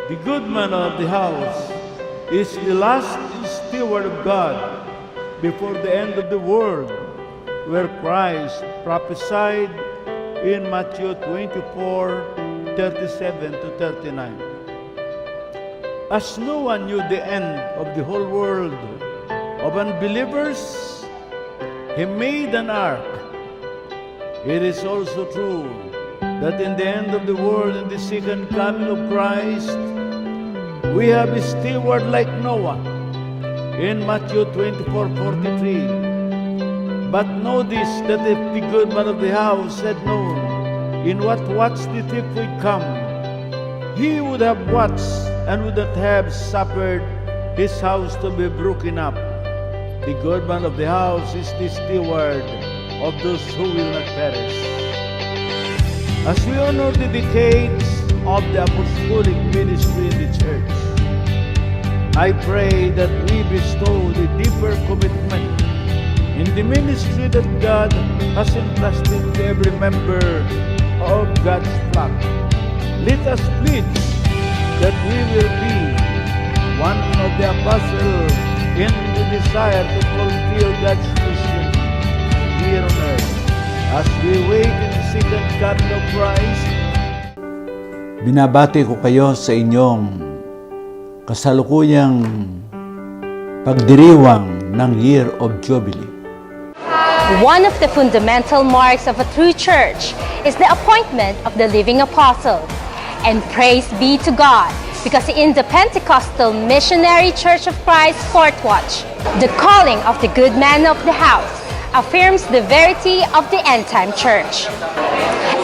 The good man of the house is the last steward of God before the end of the world, where Christ prophesied in Matthew 24:37 to 39. As no one knew the end of the whole world of unbelievers, He made an ark. It is also true that in the end of the world, in the second coming of Christ, we have a steward like Noah in Matthew 24:43. But know this, that if the good man of the house had known in what watch the thief would come, he would have watched and would not have suffered his house to be broken up. The good man of the house is the steward of those who will not perish. As we honor the decades of the Apostolic ministry in the church, I pray that we bestow the deeper commitment in the ministry that God has entrusted to every member of God's flock. Let us pledge that we will be one of the apostles in the desire to fulfill God's mission here on earth as we wait in the second coming of Christ. Binabati ko kayo sa inyong kasalukuyang pagdiriwang ng Year of Jubilee. One of the fundamental marks of a true church is the appointment of the living apostle. And praise be to God, because in the Pentecostal Missionary Church of Christ Fourth Watch, the calling of the good man of the house affirms the verity of the end-time church.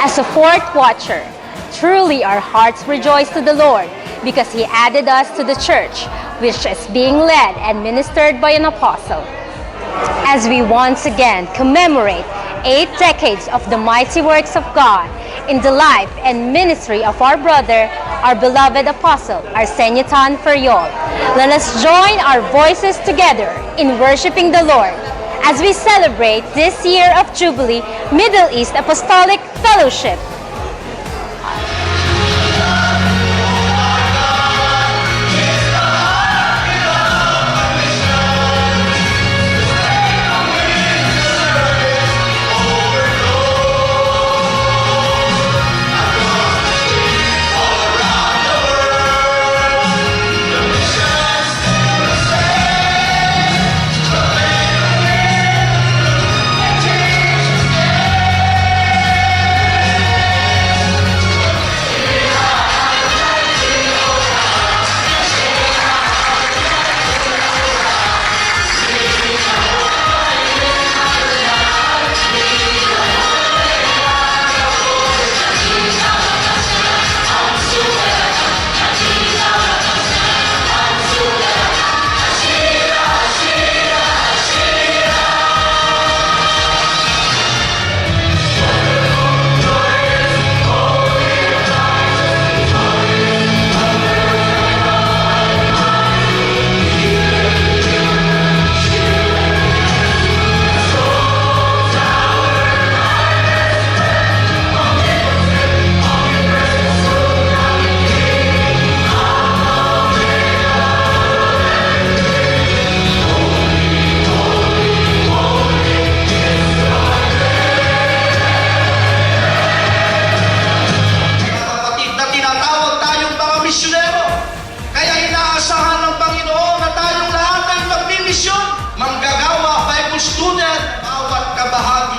As a fourth watcher, truly our hearts rejoice to the Lord, because He added us to the church, which is being led and ministered by an apostle. As we once again commemorate 8 decades of the mighty works of God in the life and ministry of our brother, our beloved apostle, Arsenio Tan Ferriol, let us join our voices together in worshiping the Lord as we celebrate this Year of Jubilee Middle East Apostolic Fellowship.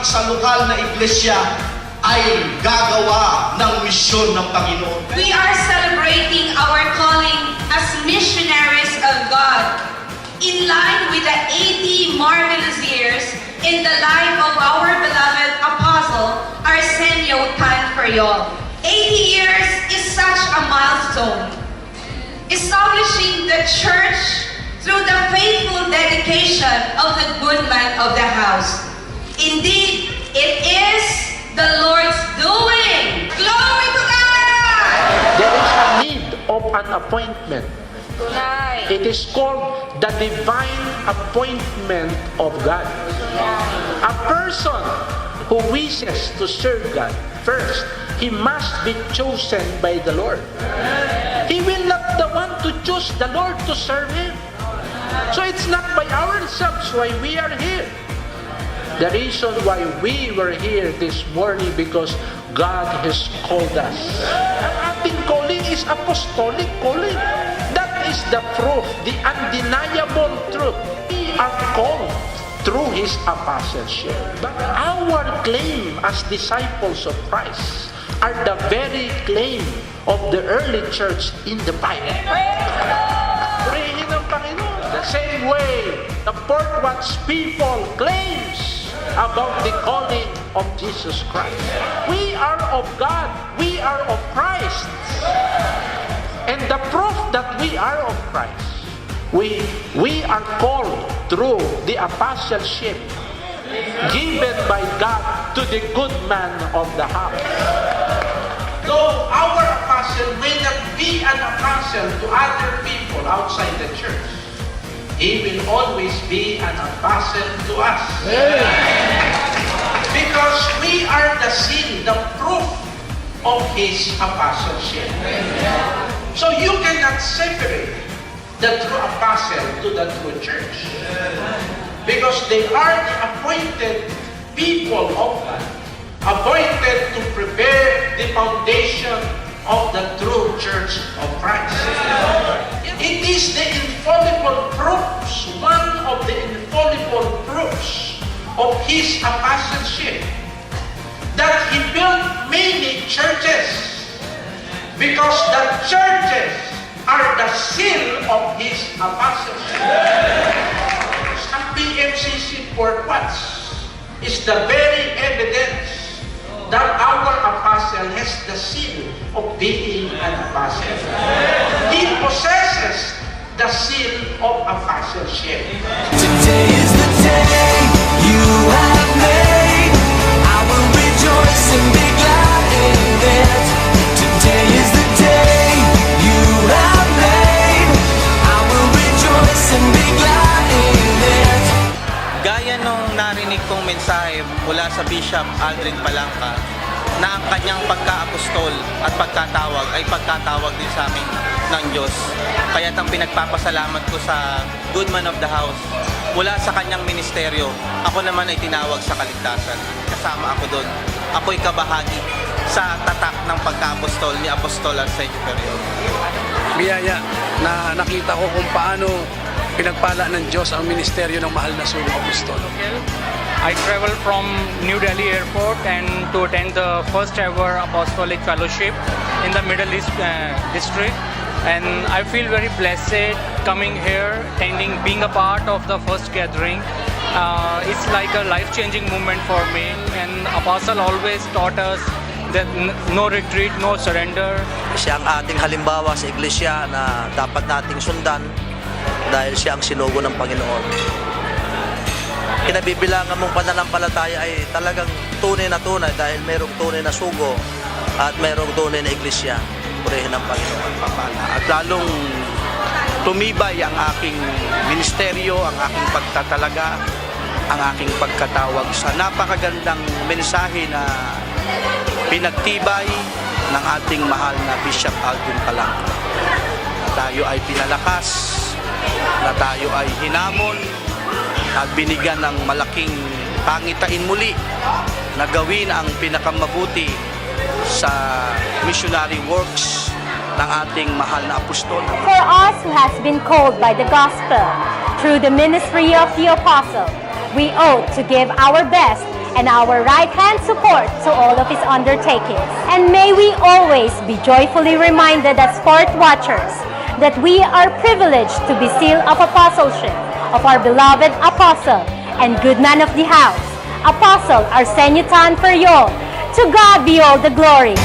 Sa lokal na iglesia ay gagawa ng misyon ng Panginoon. We are celebrating our calling as missionaries of God in line with the 80 marvelous years in the life of our beloved apostle Arsenio Tan Ferriol. 80 years is such a milestone, establishing the church through the faithful dedication of the good man of the house. Indeed, it is the Lord's doing. Glory to God! There is a need of an appointment. It is called the divine appointment of God. A person who wishes to serve God, first, he must be chosen by the Lord. He will not the one to choose the Lord to serve Him. So it's not by ourselves why we are here. The reason why we were here this morning because God has called us. Ang ating calling is apostolic calling. That is the proof, the undeniable truth. We are called through His apostleship. But our claim as disciples of Christ are the very claim of the early church in the Bible. Purihin ang Panginoon. The same way the Port Watch people claims about the calling of Jesus Christ. We are of God. We are of Christ. And the proof that we are of Christ, we are called through the apostleship given by God to the good man of the house. Though our apostle may not be an apostle to other people outside the church, he will always be an apostle to us. Because we are the seal, the proof of his apostleship. So you cannot separate the true apostle to the true church. Because they are the appointed people of God, appointed to prepare the foundation of the true church of Christ. It is the infallible proofs, one of the infallible proofs of his apostleship, that he built many churches, because the churches are the seal of his apostleship. Ang PMCC Port Watch is the very evidence that our apostle has the seal of being an apostle. He possesses the seal of apostleship. Today is the day you have made. I will rejoice and be glad in it. Today is the day you have made. I will rejoice and be glad in it. Gaya nung narinig kong mensahe mula sa Bishop Aldrin Palangka, na ang kanyang pagka-apostol at pagkatawag ay pagkatawag din sa amin ng Diyos. Kaya't ang pinagpapasalamat ko sa good man of the house, mula sa kanyang ministeryo, ako naman ay tinawag sa kaligtasan. Kasama ako doon. Ako'y kabahagi sa tatak ng pagka-apostol ni Apostol Arsenio Superior. Biyaya na nakita ko kung paano pinagpala ng Diyos ang ministeryo ng mahal na sumong apostol. I traveled from New Delhi airport and to attend the first ever Apostolic Fellowship in the Middle East district, and I feel very blessed coming here, being a part of the first gathering. It's like a life-changing moment for me, and Apostle always taught us that no retreat, no surrender. Siya ang ating halimbawa sa iglesia na dapat nating sundan dahil siya ang sinugo ng Panginoon. Kinabibilangan mong pananampalataya ay talagang tunay na tunay dahil mayroong tunay na sugo at mayroong tunay na iglesia. Purihin ng Panginoon. At lalong tumibay ang aking ministeryo, ang aking pagtatalaga, ang aking pagkatawag sa napakagandang mensahe na pinagtibay ng ating mahal na Bishop Aldrin Palangka. Tayo ay pinalakas, na tayo ay hinamon at binigyan ng malaking pangitain muli na gawin ang pinakamabuti sa missionary works ng ating mahal na apostol. For us who has been called by the gospel through the ministry of the apostle, we ought to give our best and our right-hand support to all of his undertakings. And may we always be joyfully reminded as Port Watchers that we are privileged to be seal of apostleship of our beloved apostle and good man of the house, Apostle Arsenio Superior. To God be all the glory.